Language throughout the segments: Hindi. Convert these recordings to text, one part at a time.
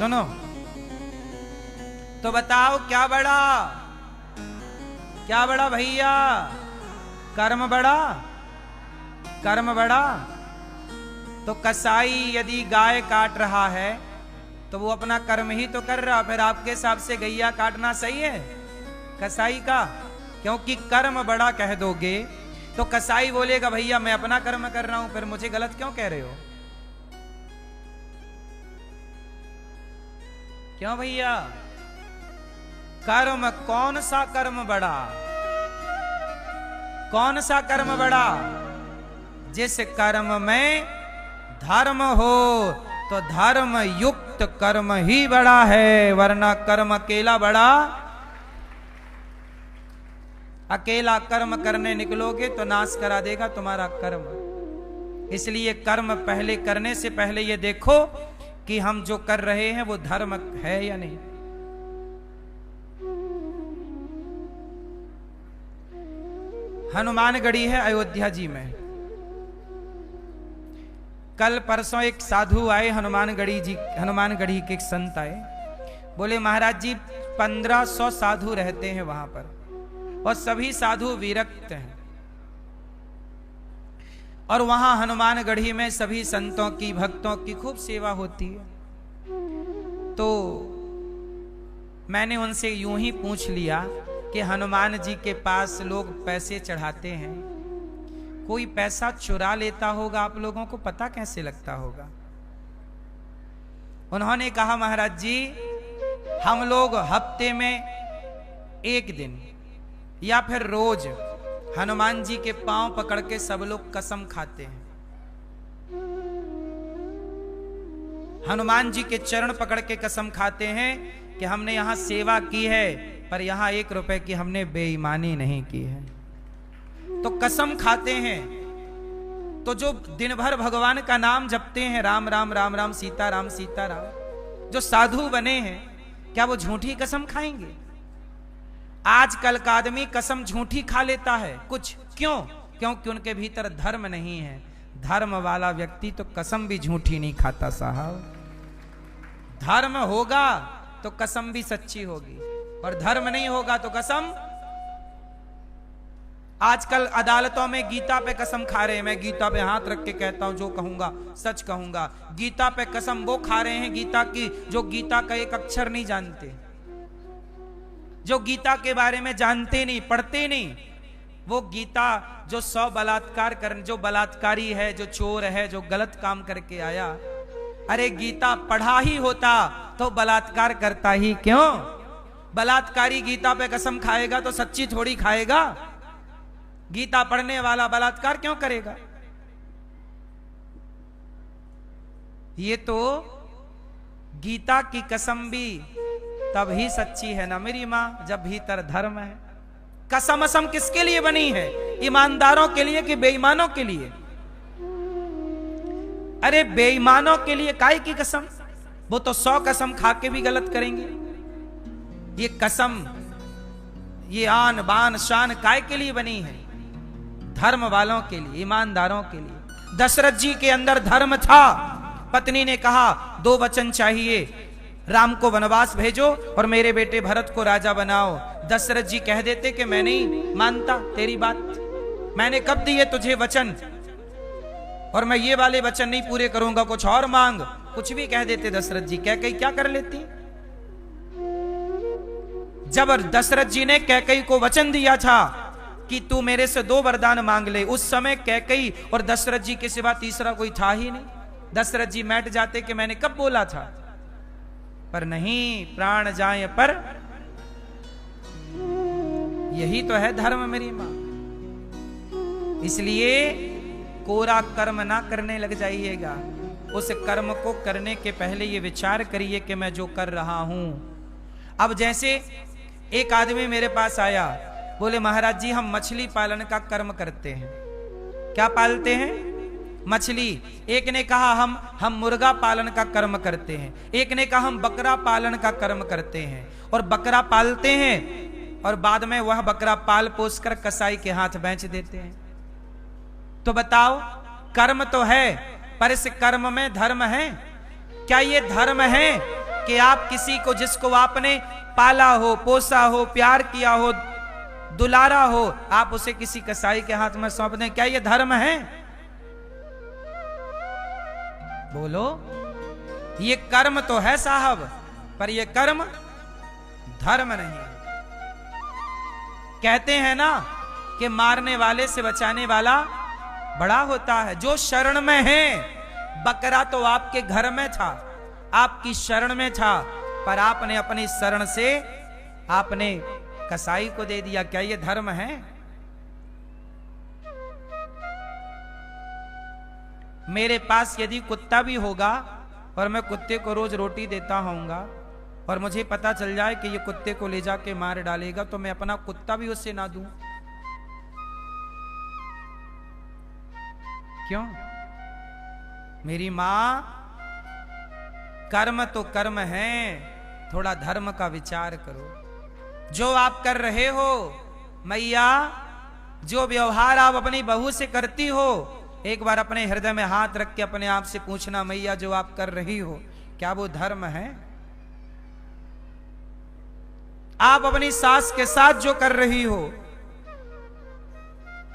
सुनो तो बताओ क्या बड़ा भैया? कर्म बड़ा? कर्म बड़ा? तो कसाई यदि गाय काट रहा है तो वो अपना कर्म ही तो कर रहा, फिर आपके हिसाब से गैया काटना सही है कसाई का? क्योंकि कर्म बड़ा कह दोगे तो कसाई बोलेगा भैया मैं अपना कर्म कर रहा हूं, फिर मुझे गलत क्यों कह रहे हो? क्यों भैया? कर्म कौन सा कर्म बड़ा? कौन सा कर्म बड़ा? जिस कर्म में धर्म हो तो धर्म युक्त कर्म ही बड़ा है, वरना कर्म अकेला बड़ा। अकेला कर्म करने निकलोगे तो नाश करा देगा तुम्हारा कर्म। इसलिए कर्म पहले करने से पहले ये देखो कि हम जो कर रहे हैं वो धर्म है या नहीं। हनुमानगढ़ी है अयोध्या जी में। कल परसों एक साधु आए हनुमानगढ़ी के एक संत आए, बोले महाराज जी 1500 साधु रहते हैं वहां पर और सभी साधु विरक्त हैं, और वहां हनुमानगढ़ी में सभी संतों की भक्तों की खूब सेवा होती है। तो मैंने उनसे यूं ही पूछ लिया कि हनुमान जी के पास लोग पैसे चढ़ाते हैं, कोई पैसा चुरा लेता होगा, आप लोगों को पता कैसे लगता होगा? उन्होंने कहा महाराज जी हम लोग हफ्ते में एक दिन या फिर रोज हनुमान जी के पांव पकड़ के सब लोग कसम खाते हैं, हनुमान जी के चरण पकड़ के कसम खाते हैं कि हमने यहां सेवा की है पर यहां 1 रुपए की हमने बेईमानी नहीं की है। तो कसम खाते हैं। तो जो दिन भर भगवान का नाम जपते हैं, राम राम राम राम सीता राम, जो साधु बने हैं, क्या वो झूठी कसम खाएंगे? आजकल का आदमी कसम झूठी खा लेता है। कुछ क्यों? क्योंकि उनके भीतर धर्म नहीं है। धर्म वाला व्यक्ति तो कसम भी झूठी नहीं खाता साहब। धर्म होगा तो कसम भी सच्ची होगी, और धर्म नहीं होगा तो कसम। आजकल अदालतों में गीता पे कसम खा रहे हैं, मैं गीता पे हाथ रख के कहता हूं जो कहूंगा सच कहूंगा। गीता पे कसम वो खा रहे हैं गीता की जो गीता का एक अक्षर नहीं जानते, जो गीता के बारे में जानते नहीं, पढ़ते नहीं। वो गीता जो 100 बलात्कार कर, जो बलात्कारी है, जो चोर है, जो गलत काम करके आया, अरे गीता पढ़ा ही होता तो बलात्कार करता ही क्यों? बलात्कारी गीता पे कसम खाएगा तो सच्ची थोड़ी खाएगा। गीता पढ़ने वाला बलात्कार क्यों करेगा? ये तो गीता की कसम भी तभी सच्ची है ना मेरी मां, जब भीतर धर्म है। कसम असम किसके लिए बनी है? ईमानदारों के लिए कि बेईमानों के लिए? अरे बेईमानों के लिए काहे की कसम? वो तो 100 कसम खा के भी गलत करेंगे। ये कसम, ये आन बान शान काहे के लिए बनी है? धर्म वालों के लिए, ईमानदारों के लिए। दशरथ जी के अंदर धर्म था। पत्नी ने कहा 2 वचन चाहिए, राम को वनवास भेजो और मेरे बेटे भरत को राजा बनाओ। दशरथ जी कह देते कि मैं नहीं मानता तेरी बात, मैंने कब दिए तुझे वचन, और मैं ये वाले वचन नहीं पूरे करूंगा, कुछ और मांग। कुछ भी कह देते दशरथ जी। कैकई क्या कर लेती? जब दशरथ जी ने कैकई को वचन दिया था कि तू मेरे से 2 वरदान मांग ले, उस समय कैकई और दशरथ जी के सिवा तीसरा कोई था ही नहीं। दशरथ जी मैट जाते कि मैंने कब बोला था, पर नहीं, प्राण जाए पर। यही तो है धर्म मेरी मां। इसलिए कोरा कर्म ना करने लग जाइएगा। उस कर्म को करने के पहले ये विचार करिए कि मैं जो कर रहा हूं। अब जैसे एक आदमी मेरे पास आया, बोले महाराज जी हम मछली पालन का कर्म करते हैं। क्या पालते हैं? मछली। एक ने कहा हम मुर्गा पालन का कर्म करते हैं। एक ने कहा हम बकरा पालन का कर्म करते हैं। और बकरा पालते हैं और बाद में वह बकरा पाल पोस कर कसाई के हाथ बेच देते हैं। तो बताओ, कर्म तो है पर इस कर्म में धर्म है? क्या ये धर्म है कि आप किसी को, जिसको आपने पाला हो, पोसा हो, प्यार किया हो, दुलारा हो, आप उसे किसी कसाई के हाथ में सौंप दें, क्या ये धर्म है? बोलो। ये कर्म तो है साहब, पर ये कर्म धर्म नहीं। कहते हैं ना कि मारने वाले से बचाने वाला बड़ा होता है। जो शरण में है, बकरा तो आपके घर में था, आपकी शरण में था, पर आपने अपनी शरण से आपने कसाई को दे दिया। क्या ये धर्म है? मेरे पास यदि कुत्ता भी होगा और मैं कुत्ते को रोज रोटी देता होऊंगा और मुझे पता चल जाए कि ये कुत्ते को ले जाके मार डालेगा, तो मैं अपना कुत्ता भी उससे ना दूं? क्यों? मेरी मां, कर्म तो कर्म है, थोड़ा धर्म का विचार करो। जो आप कर रहे हो मैया, जो व्यवहार आप अपनी बहू से करती हो, एक बार अपने हृदय में हाथ रख के अपने आप से पूछना, मैया जो आप कर रही हो, क्या वो धर्म है? आप अपनी सास के साथ जो कर रही हो,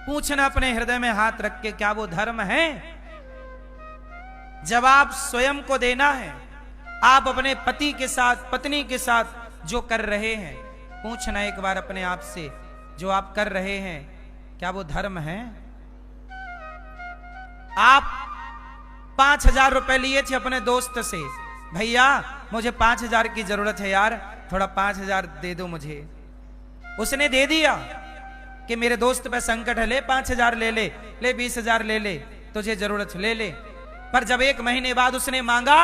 पूछना अपने हृदय में हाथ रख के, क्या वो धर्म है? जवाब स्वयं को देना है। आप अपने पति के साथ, पत्नी के साथ जो कर रहे हैं, पूछना एक बार अपने आप से, जो आप कर रहे हैं, क्या वो धर्म है? आप 5,000 रुपए लिए थे अपने दोस्त से, भैया मुझे 5,000 की जरूरत है यार, थोड़ा 5,000 दे दो मुझे। उसने दे दिया कि मेरे दोस्त पे संकट है, ले 5,000 ले 20,000 ले, तुझे जरूरत ले ले। पर जब 1 महीने बाद उसने मांगा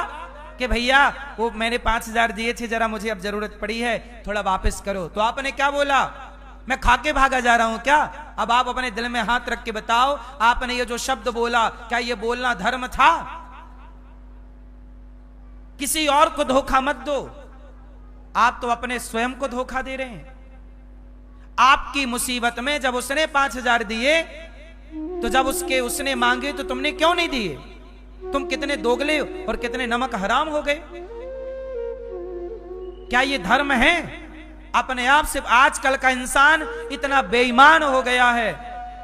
कि भैया वो मैंने 5,000 दिए थे, जरा मुझे अब जरूरत पड़ी है, थोड़ा वापस करो, तो आपने क्या बोला? मैं खाके भागा जा रहा हूं क्या? अब आप अपने दिल में हाथ रख के बताओ, आपने ये जो शब्द बोला, क्या ये बोलना धर्म था? किसी और को धोखा मत दो, आप तो अपने स्वयं को धोखा दे रहे हैं। आपकी मुसीबत में जब उसने 5,000 दिए, तो जब उसने मांगे तो तुमने क्यों नहीं दिए? तुम कितने दोगले और कितने नमक हराम हो गए। क्या ये धर्म है? अपने आप से आजकल का इंसान इतना बेईमान हो गया है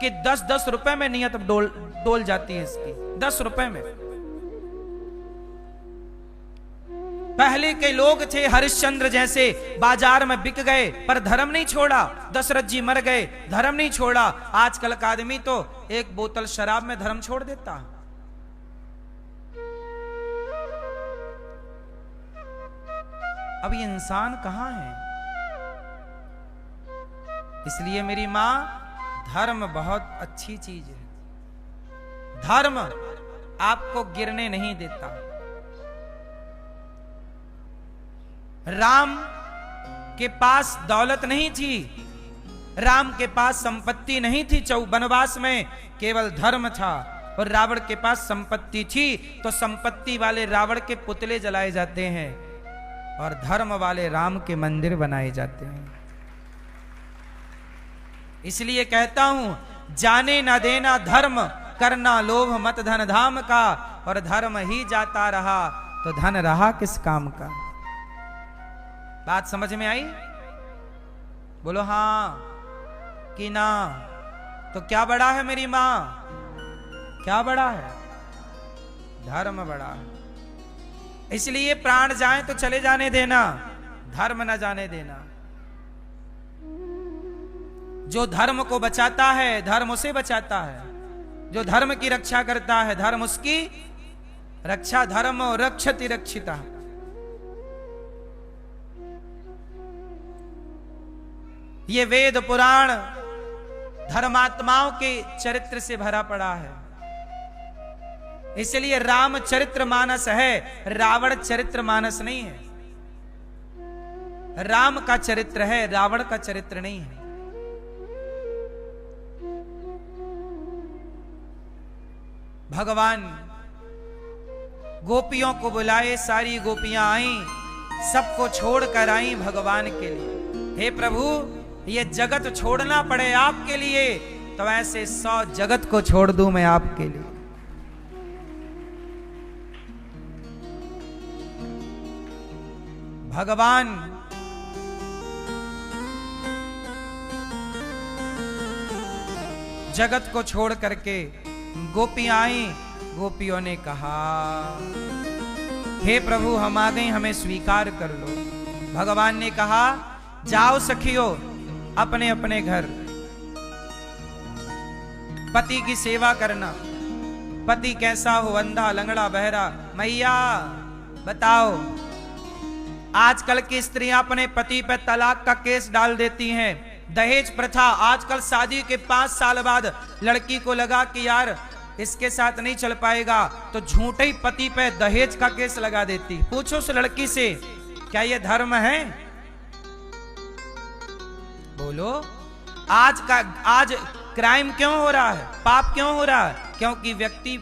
कि 10-10 रुपए में नियत डोल जाती है इसकी, 10 रुपए में। पहले के लोग थे हरिश्चंद्र जैसे, बाजार में बिक गए पर धर्म नहीं छोड़ा, दशरथ जी मर गए, धर्म नहीं छोड़ा। आजकल का आदमी तो 1 बोतल शराब में धर्म छोड़ देता। अब ये इंसान कहां है? इसलिए मेरी मां, धर्म बहुत अच्छी चीज है। धर्म आपको गिरने नहीं देता। राम के पास दौलत नहीं थी, राम के पास संपत्ति नहीं थी, वनवास में केवल धर्म था। और रावण के पास संपत्ति थी, तो संपत्ति वाले रावण के पुतले जलाए जाते हैं और धर्म वाले राम के मंदिर बनाए जाते हैं। इसलिए कहता हूं, जाने ना देना धर्म, करना लोभ मत धन धाम का, और धर्म ही जाता रहा तो धन रहा किस काम का। बात समझ में आई? बोलो हां कि ना। तो क्या बड़ा है मेरी मां? क्या बड़ा है? धर्म बड़ा है। इसलिए प्राण जाए तो चले जाने देना, धर्म न जाने देना। जो धर्म को बचाता है, धर्म उसे बचाता है। जो धर्म की रक्षा करता है, धर्म उसकी रक्षा। धर्म रक्षति रक्षिता। ये वेद पुराण धर्मात्माओं के चरित्र से भरा पड़ा है। इसलिए राम चरित्र मानस है, रावण चरित्र मानस नहीं है। राम का चरित्र है, रावण का चरित्र नहीं है। भगवान गोपियों को बुलाए, सारी गोपियां आईं, सबको छोड़कर आईं भगवान के लिए। हे प्रभु, ये जगत छोड़ना पड़े आपके लिए तो ऐसे 100 जगत को छोड़ दूं मैं आपके लिए। भगवान जगत को छोड़ करके गोपियां आई। गोपियों ने कहा, हे प्रभु हम आ गए, हमें स्वीकार कर लो। भगवान ने कहा, जाओ सखियो अपने अपने घर, पति की सेवा करना। पति कैसा हो, अंधा लंगड़ा बहरा, मैया बताओ। आजकल की स्त्रियां अपने पति पे तलाक का केस डाल देती हैं। दहेज प्रथा, आजकल शादी के 5 साल बाद लड़की को लगा कि यार इसके साथ नहीं चल पाएगा, तो झूठे ही पति पे दहेज का केस लगा देती। पूछो उस लड़की से, क्या यह धर्म है? बोलो। आज क्राइम क्यों हो रहा है, पाप क्यों हो रहा है? क्योंकि व्यक्ति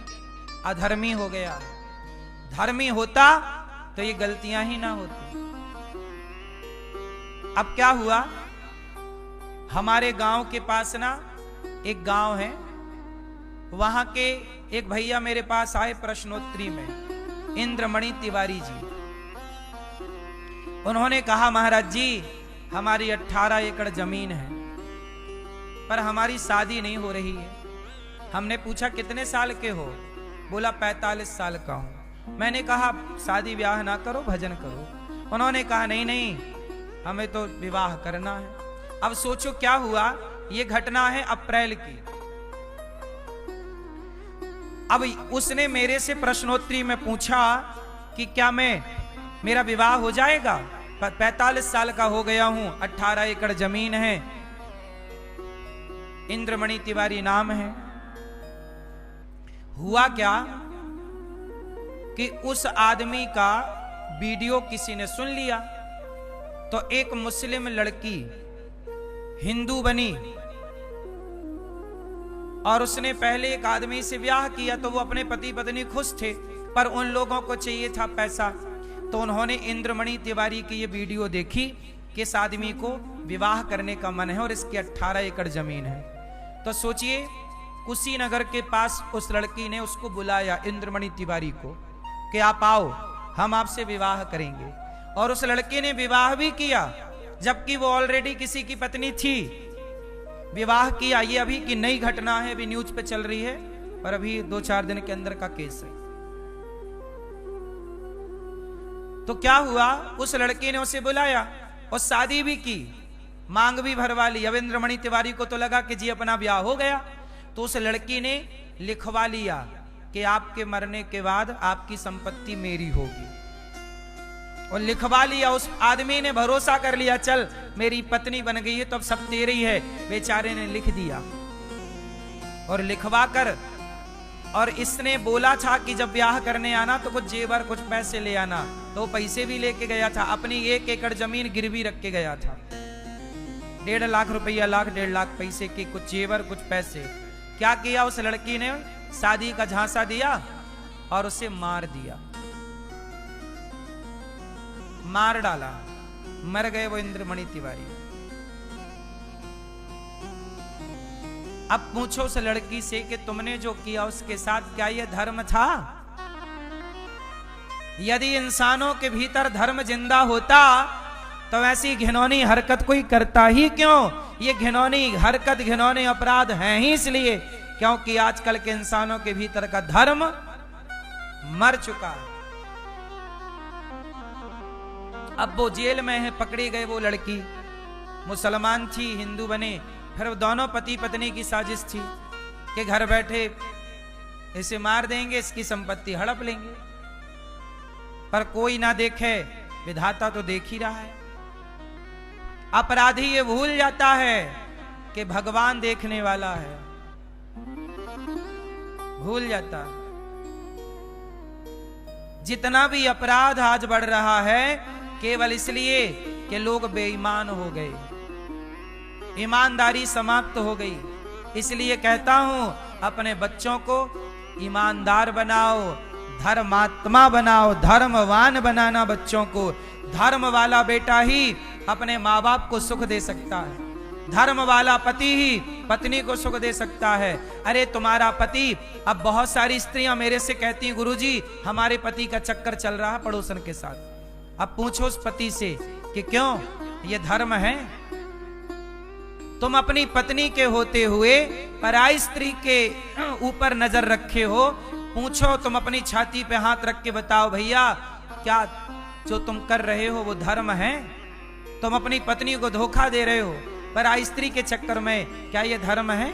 अधर्मी हो गया है। धर्मी होता तो ये गलतियां ही ना होती। अब क्या हुआ, हमारे गांव के पास ना एक गांव है, वहां के एक भैया मेरे पास आए प्रश्नोत्तरी में, इंद्रमणि तिवारी जी। उन्होंने कहा, महाराज जी हमारी 18 एकड़ जमीन है, पर हमारी शादी नहीं हो रही है। हमने पूछा कितने साल के हो? बोला 45 साल का हूं। मैंने कहा शादी ब्याह ना करो, भजन करो। उन्होंने कहा नहीं नहीं, हमें तो विवाह करना है। अब सोचो क्या हुआ, ये घटना है अप्रैल की। अब उसने मेरे से प्रश्नोत्तरी में पूछा कि क्या मेरा विवाह हो जाएगा? 45 साल का हो गया हूं, 18 एकड़ जमीन है, इंद्रमणि तिवारी नाम है। हुआ क्या कि उस आदमी का वीडियो किसी ने सुन लिया, तो एक मुस्लिम लड़की हिंदू बनी और उसने पहले एक आदमी से ब्याह किया, तो वो अपने पति पत्नी खुश थे, पर उन लोगों को चाहिए था पैसा। तो उन्होंने इंद्रमणि तिवारी की ये वीडियो देखी कि इस आदमी को विवाह करने का मन है और इसकी 18 एकड़ जमीन है। तो सोचिए, कुशीनगर के पास उस लड़की ने उसको बुलाया, इंद्रमणि तिवारी को, कि आप आओ, हम आपसे विवाह करेंगे। और उस लड़के ने विवाह भी किया, जबकि वो ऑलरेडी किसी की पत्नी थी। विवाह किया, ये अभी की नई घटना है, अभी न्यूज पे चल रही है, पर अभी 2-4 दिन के अंदर का केस है। तो क्या हुआ, उस लड़के ने उसे बुलाया और शादी भी की, मांग भी भरवा ली। अब इंद्रमणि तिवारी को तो लगा कि जी अपना ब्याह हो गया, तो उस लड़की ने लिखवा लिया कि आपके मरने के बाद आपकी संपत्ति मेरी होगी, और लिखवा लिया। उस आदमी ने भरोसा कर लिया, चल मेरी पत्नी बन गई है तो अब सब तेरे ही है। बेचारे ने लिख दिया और लिखवा कर, और इसने बोला था कि जब ब्याह करने आना तो कुछ जेवर कुछ पैसे ले आना, तो पैसे भी लेके गया था। अपनी 1 एकड़ जमीन गिरवी रख के गया था, 1.5 लाख रुपया, 1.5 लाख पैसे के, कुछ जेवर कुछ पैसे। क्या किया, उस लड़की ने शादी का झांसा दिया और उसे मार दिया, मार डाला, मर गए वो इंद्रमणि तिवारी। अब पूछो उस लड़की से कि तुमने जो किया उसके साथ क्या यह धर्म था? यदि इंसानों के भीतर धर्म जिंदा होता तो ऐसी घिनौनी हरकत कोई करता ही क्यों? ये घिनौनी हरकत, घिनौने अपराध हैं ही इसलिए क्योंकि आजकल के इंसानों के भीतर का धर्म मर चुका है। अब वो जेल में है, पकड़ी गए। वो लड़की मुसलमान थी, हिंदू बने। फिर दोनों पति पत्नी की साजिश थी कि घर बैठे इसे मार देंगे, इसकी संपत्ति हड़प लेंगे। पर कोई ना देखे, विधाता तो देख ही रहा है। अपराधी ये भूल जाता है कि भगवान देखने वाला है, भूल जाता है। जितना भी अपराध आज बढ़ रहा है केवल इसलिए कि लोग बेईमान हो गए, ईमानदारी समाप्त हो गई। इसलिए कहता हूं, अपने बच्चों को ईमानदार बनाओ, धर्मात्मा बनाओ, धर्मवान बनाना बच्चों को। धर्म वाला बेटा ही अपने माँ बाप को सुख दे सकता है, धर्म वाला पति ही पत्नी को सुख दे सकता है। अरे तुम्हारा पति, अब बहुत सारी स्त्रियां मेरे से कहती हैं, गुरुजी हमारे पति का चक्कर चल रहा है पड़ोसन के साथ, अब पूछो उस पति से कि क्यों ये धर्म है? तुम अपनी पत्नी के होते हुए पराई स्त्री के ऊपर नजर रखे हो। पूछो, तुम अपनी छाती पे हाथ रख के बताओ भैया, क्या जो तुम कर रहे हो वो धर्म है? तुम अपनी पत्नी को धोखा दे रहे हो पराई स्त्री के चक्कर में, क्या ये धर्म है?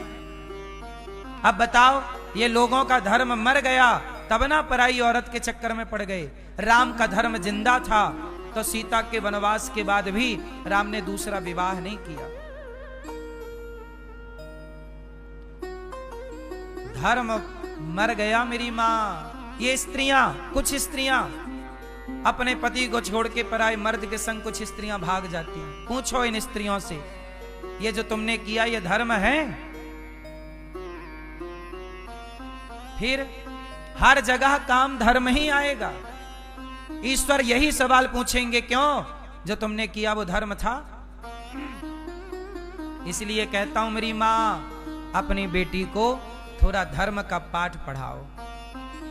अब बताओ, ये लोगों का धर्म मर गया तब ना पराई औरत के चक्कर में पड़ गए। राम का धर्म जिंदा था तो सीता के वनवास के बाद भी राम ने दूसरा विवाह नहीं किया। धर्म मर गया मेरी मां। ये स्त्रियां, कुछ स्त्रियां अपने पति को छोड़ के पराई मर्द के संग कुछ स्त्रियां भाग जाती हैं। पूछो इन स्त्रियों से, ये जो तुमने किया ये धर्म है? फिर हर जगह काम धर्म ही आएगा। ईश्वर यही सवाल पूछेंगे, क्यों जो तुमने किया वो धर्म था? इसलिए कहता हूं मेरी मां, अपनी बेटी को थोड़ा धर्म का पाठ पढ़ाओ।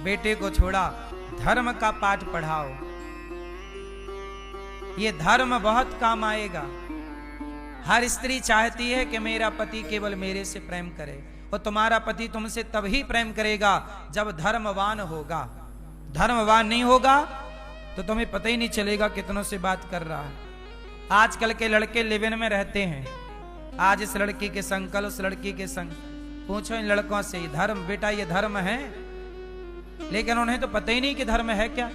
बेटे को थोड़ा धर्म का पाठ पढ़ाओ। ये धर्म बहुत काम आएगा। हर स्त्री चाहती है कि मेरा पति केवल मेरे से प्रेम करे, और तुम्हारा पति तुमसे तभी प्रेम करेगा जब धर्मवान होगा। धर्मवान नहीं होगा तो तुम्हें पता ही नहीं चलेगा कितनों से बात कर रहा है। आजकल के लड़के लिव इन में रहते हैं, आज इस लड़की के संग, कल उस लड़की के संग। पूछो इन लड़कों से, धर्म बेटा ये धर्म है? लेकिन उन्हें तो पता ही नहीं कि धर्म है क्या।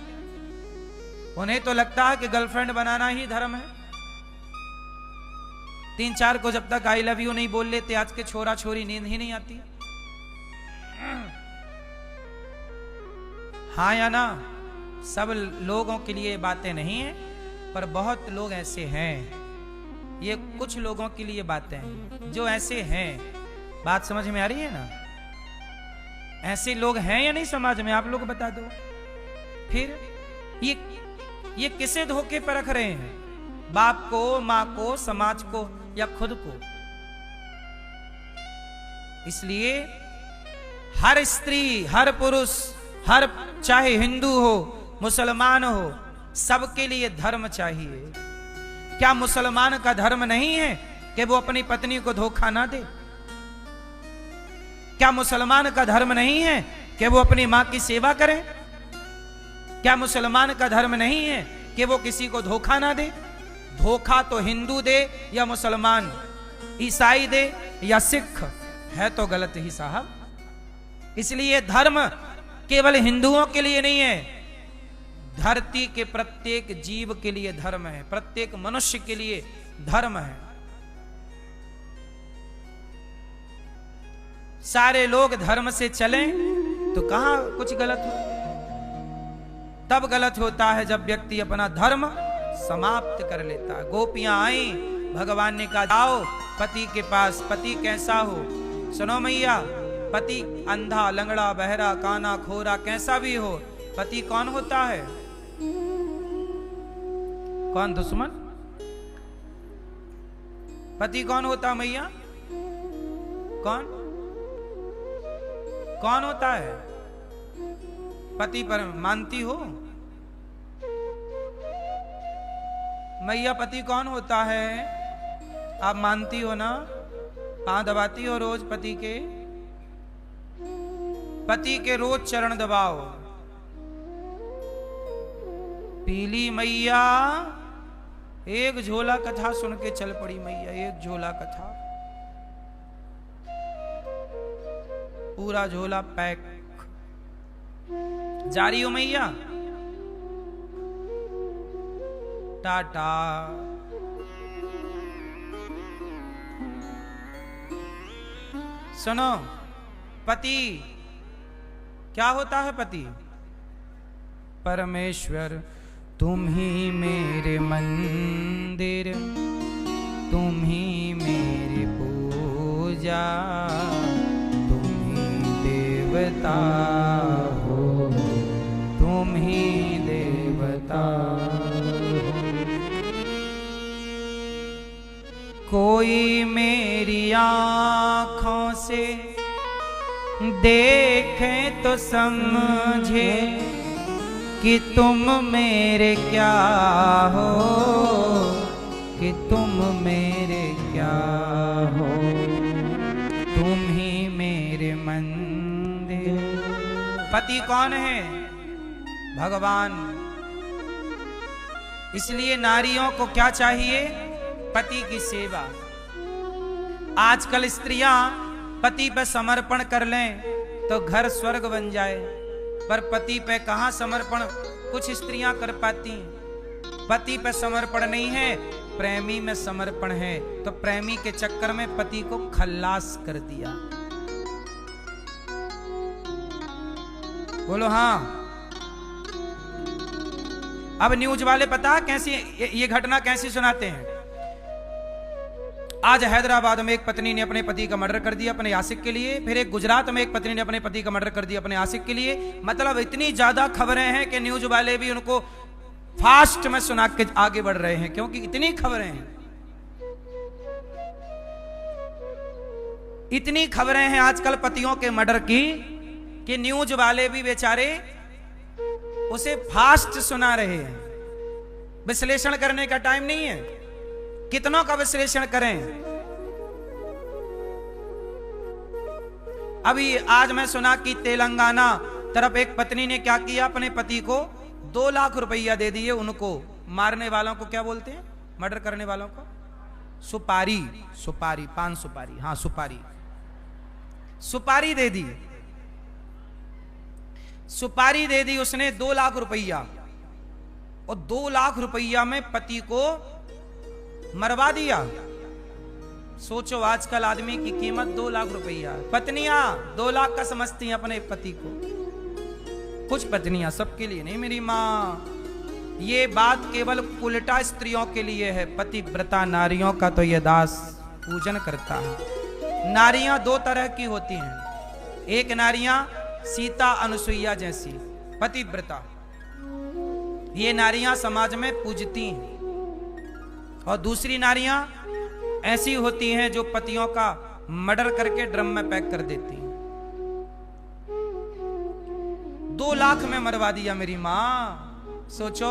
उन्हें तो लगता है कि गर्लफ्रेंड बनाना ही धर्म है। 3-4 को जब तक आई लव यू नहीं बोल लेते आज के छोरा छोरी, नींद ही नहीं आती। हाँ या ना? सब लोगों के लिए बातें नहीं है, पर बहुत लोग ऐसे हैं। ये कुछ लोगों के लिए बातें हैं जो ऐसे हैं। बात समझ में आ रही है ना? ऐसे लोग हैं या नहीं समाज में? आप लोग बता दो। फिर ये किसे धोखे पर रख रहे हैं? बाप को, मां को, समाज को, या खुद को? इसलिए हर स्त्री, हर पुरुष, हर चाहे हिंदू हो मुसलमान हो, सबके लिए धर्म चाहिए। क्या मुसलमान का धर्म नहीं है कि वो अपनी पत्नी को धोखा ना दे? क्या मुसलमान का धर्म नहीं है कि वो अपनी मां की सेवा करे? क्या मुसलमान का धर्म नहीं है कि वो किसी को धोखा ना दे? धोखा तो हिंदू दे या मुसलमान, ईसाई दे या सिख, है तो गलत ही साहब। इसलिए धर्म केवल हिंदुओं के लिए नहीं है, धरती के प्रत्येक जीव के लिए धर्म है, प्रत्येक मनुष्य के लिए धर्म है। सारे लोग धर्म से चलें तो कहां कुछ गलत हो? तब गलत होता है जब व्यक्ति अपना धर्म समाप्त कर लेता है। गोपियां आई, भगवान ने कहा जाओ पति के पास। पति कैसा हो? सुनो मैया, पति अंधा, लंगड़ा, बहरा, काना, खोरा, कैसा भी हो, पति कौन होता है? कौन दुश्मन? पति कौन होता मैया? कौन होता है? पति पर मानती हो मैया? पति कौन होता है? आप मानती हो ना? पांव दबाती हो रोज पति के? पति के रोज चरण दबाओ। पीली मैया एक झोला कथा सुन के चल पड़ी मैया, एक झोला कथा, पूरा झोला पैक। जा रही हो मैया? टाटा। सुनो, पति क्या होता है? पति परमेश्वर, तुम ही मेरे मंदिर, तुम ही मेरी पूजा, तुम ही देवता हो, तुम ही देवता हो। कोई मेरी आँखों से देखे तो समझे, कि तुम मेरे क्या हो, कि तुम मेरे क्या हो, तुम ही मेरे मंदिर। पति कौन है? भगवान। इसलिए नारियों को क्या चाहिए? पति की सेवा। आजकल स्त्रियां पति पे समर्पण कर लें तो घर स्वर्ग बन जाए, पर पति पे कहां समर्पण कुछ स्त्रियां कर पाती हैं। पति पे समर्पण नहीं है, प्रेमी में समर्पण है। तो प्रेमी के चक्कर में पति को खल्लास कर दिया। बोलो हाँ। अब न्यूज वाले पता कैसी ये घटना कैसी सुनाते हैं। आज हैदराबाद में एक पत्नी ने अपने पति का मर्डर कर दिया अपने आशिक के लिए। फिर एक गुजरात में एक पत्नी ने अपने पति का मर्डर कर दिया अपने आशिक के लिए। मतलब इतनी ज्यादा खबरें हैं कि न्यूज वाले भी उनको फास्ट में सुना के आगे बढ़ रहे हैं, क्योंकि इतनी खबरें हैं। इतनी खबरें हैं आजकल पतियों के मर्डर की कि न्यूज वाले भी बेचारे उसे फास्ट सुना रहे हैं। विश्लेषण करने का टाइम नहीं है। कितनों का विश्लेषण करें। अभी आज मैं सुना कि तेलंगाना तरफ एक पत्नी ने क्या किया, अपने पति को 2 लाख रुपया दे दिए। उनको मारने वालों को क्या बोलते हैं? मर्डर करने वालों को सुपारी। सुपारी, पान सुपारी, हाँ सुपारी। सुपारी दे दी। सुपारी दे दी उसने 2 लाख रुपया, और 2 लाख रुपया में पति को मरवा दिया। सोचो आजकल आदमी की कीमत 2 लाख रुपया। पत्नियां 2 लाख का समझती हैं अपने पति को। कुछ पत्नियां, सबके लिए नहीं मेरी माँ। ये बात केवल उल्टा स्त्रियों के लिए है। पतिव्रता नारियों का तो ये दास पूजन करता है। नारियां 2 तरह की होती हैं। एक नारियां सीता अनुसुईया जैसी पतिव्रता, ये नारियां समाज में पूजती हैं। और दूसरी नारियां ऐसी होती हैं जो पतियों का मर्डर करके ड्रम में पैक कर देती हैं। 2 लाख में मरवा दिया मेरी माँ। सोचो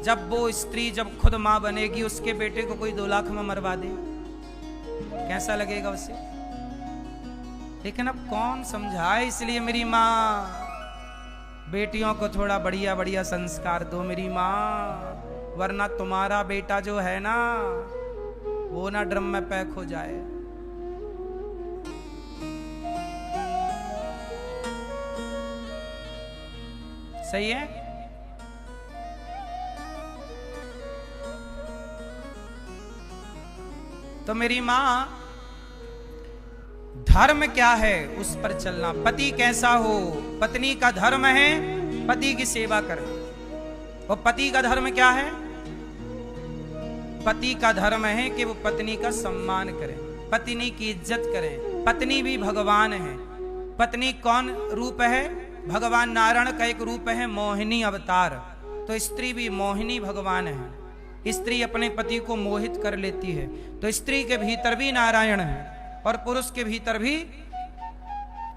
जब वो स्त्री जब खुद मां बनेगी, उसके बेटे को कोई 2 लाख में मरवा दे, कैसा लगेगा उसे? लेकिन अब कौन समझाए। इसलिए मेरी माँ, बेटियों को थोड़ा बढ़िया बढ़िया संस्कार दो मेरी माँ, वरना तुम्हारा बेटा जो है ना वो ना ड्रम में पैक हो जाए। सही है? तो मेरी मां, धर्म क्या है उस पर चलना। पति कैसा हो, पत्नी का धर्म है पति की सेवा करना। और पति का धर्म क्या है? पति का धर्म है कि वो पत्नी का सम्मान करे, पत्नी की इज्जत करे। पत्नी भी भगवान है। पत्नी कौन रूप है? भगवान नारायण का एक रूप है, मोहिनी अवतार। तो स्त्री भी मोहिनी भगवान है। स्त्री अपने पति को मोहित कर लेती है। तो स्त्री के भीतर भी नारायण है और पुरुष के भीतर भी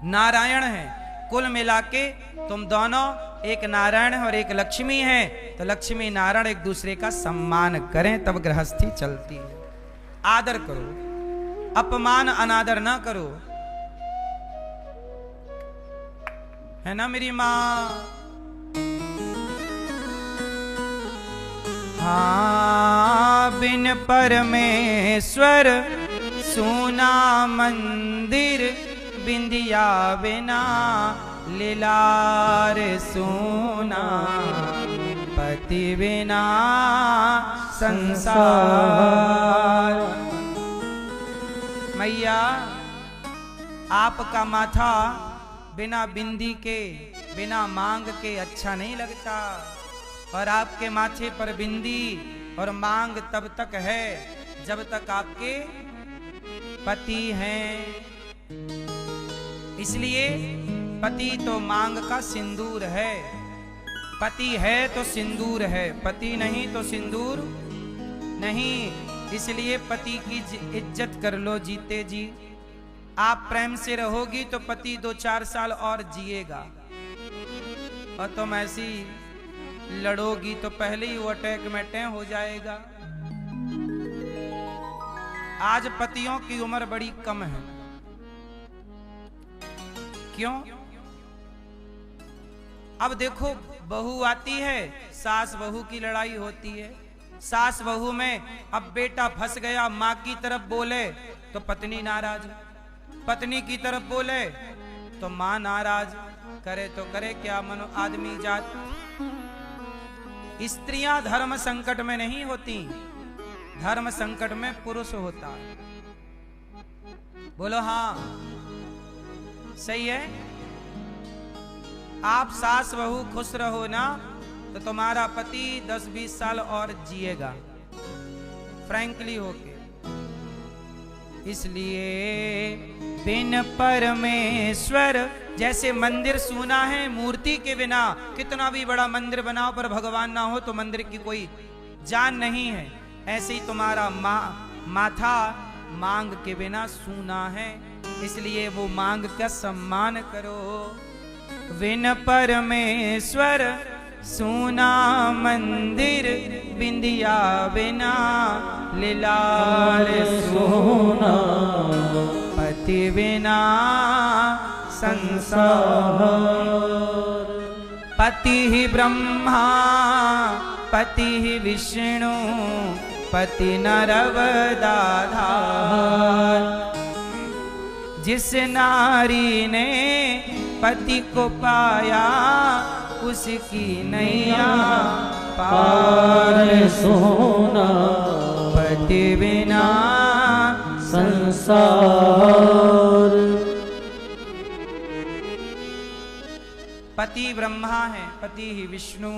नारायण है। कुल मिला के तुम दोनों एक नारायण और एक लक्ष्मी है। तो लक्ष्मी नारायण एक दूसरे का सम्मान करें तब गृहस्थी चलती है। आदर करो, अपमान अनादर ना करो, है ना मेरी मां? हाँ, बिन परमेश्वर सोना मंदिर, बिंदिया बिना लीलार सोना, पति बिना संसार। मैया, आपका माथा बिना बिंदी के, बिना मांग के अच्छा नहीं लगता। और आपके माथे पर बिंदी और मांग तब तक है जब तक आपके पति हैं। इसलिए पति तो मांग का सिंदूर है। पति है तो सिंदूर है, पति नहीं तो सिंदूर नहीं। इसलिए पति की इज्जत कर लो जीते जी। आप प्रेम से रहोगी तो पति 2-4 साल और जिएगा। और तुम ऐसी लड़ोगी तो पहले ही वो अटैक में टें हो जाएगा। आज पतियों की उम्र बड़ी कम है। क्यों? अब देखो, बहू आती है, सास बहू की लड़ाई होती है। सास बहू में अब बेटा फंस गया, माँ की तरफ बोले तो पत्नी नाराज, पत्नी की तरफ बोले तो माँ नाराज, करे तो करे क्या, मनो आदमी जात। स्त्रियां धर्म संकट में नहीं होती, धर्म संकट में पुरुष होता है। बोलो हाँ, सही है। आप सास बहू खुश रहो ना तो तुम्हारा पति 10-20 साल और जिएगा, फ्रैंकली होके। इसलिए बिन परमेश्वर, जैसे मंदिर सूना है मूर्ति के बिना, कितना भी बड़ा मंदिर बनाओ पर भगवान ना हो तो मंदिर की कोई जान नहीं है। ऐसे ही तुम्हारा माथा मांग के बिना सूना है, इसलिए वो मांग का सम्मान करो। बिन परमेश्वर सूना मंदिर, बिंदिया बिना लिलार सोना, पति बिना संसार। पति ही ब्रह्मा, पति ही विष्णु, पति नरवदाधार। जिस नारी ने पति को पाया, उसकी नैया पार सोना, पति बिना संसार। पति ब्रह्मा है, पति ही विष्णु।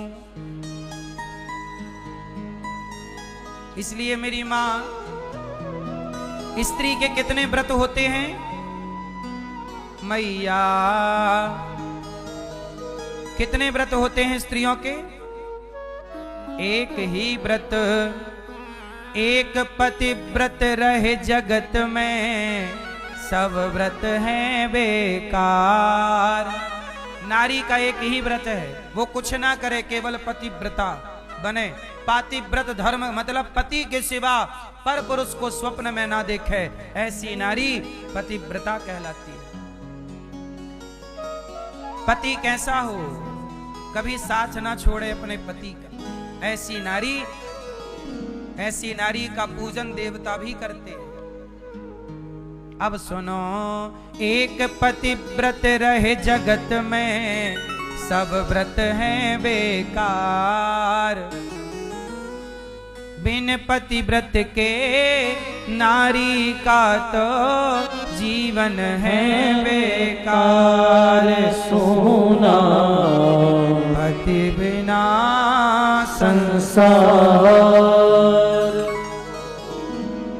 इसलिए मेरी मां, स्त्री के कितने व्रत होते हैं मैया? कितने व्रत होते हैं स्त्रियों के? एक ही व्रत, एक पतिव्रत रहे जगत में, सब व्रत हैं बेकार। नारी का एक ही व्रत है, वो कुछ ना करे, केवल पतिव्रता बने। पातिव्रत धर्म मतलब पति के सिवा पर पुरुष को स्वप्न में ना देखे, ऐसी नारी पतिव्रता कहलाती है। पति कैसा हो, कभी साथ ना छोड़े अपने पति का, ऐसी नारी का पूजन देवता भी करते हैं। अब सुनो, एक पतिव्रत रहे जगत में, सब व्रत हैं बेकार। बिन पतिव्रत के नारी का तो जीवन है बेकार सोना, पति बिना संसार।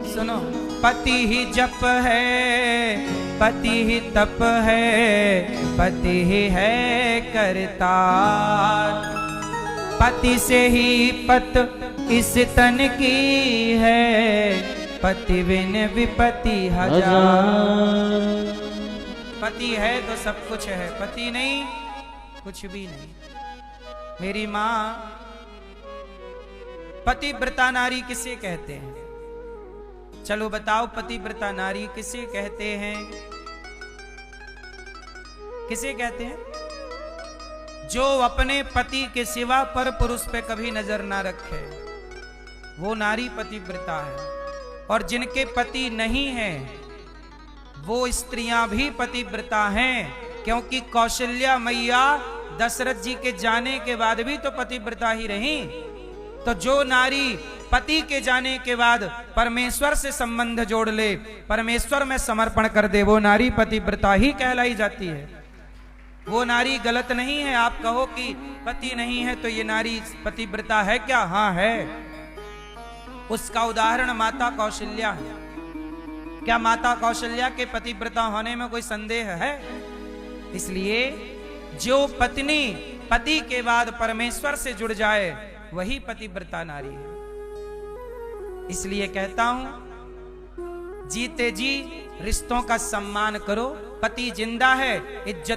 सुनो, पति ही जप है, पति ही तप है, पति ही है करतार। पति से ही पत इस तन की है, पति बिन विपत्ति हजार। पति है तो सब कुछ है, पति नहीं कुछ भी नहीं। मेरी मां, पतिव्रता नारी किसे कहते हैं? चलो बताओ, पतिव्रता नारी किसे कहते हैं? किसे कहते हैं? जो अपने पति के सिवा पर पुरुष पे कभी नजर ना रखे, वो नारी पतिव्रता है। और जिनके पति नहीं हैं, वो स्त्रियां भी पतिव्रता हैं, क्योंकि कौशल्या मैया दशरथ जी के जाने के बाद भी तो पतिव्रता ही रही। तो जो नारी पति के जाने के बाद परमेश्वर से संबंध जोड़ ले, परमेश्वर में समर्पण कर दे, वो नारी पतिव्रता ही कहलाई जाती है। वो नारी गलत नहीं है। आप कहो कि पति नहीं है तो ये नारी पतिव्रता है क्या? हाँ है। उसका उदाहरण माता कौशल्या है। क्या माता कौशल्या के पतिव्रता होने में कोई संदेह है? इसलिए जो पत्नी पति के बाद परमेश्वर से जुड़ जाए, वही पतिव्रता नारी है। इसलिए कहता हूं, जीते जी रिश्तों का सम्मान करो। पति जिंदा है, इज्जत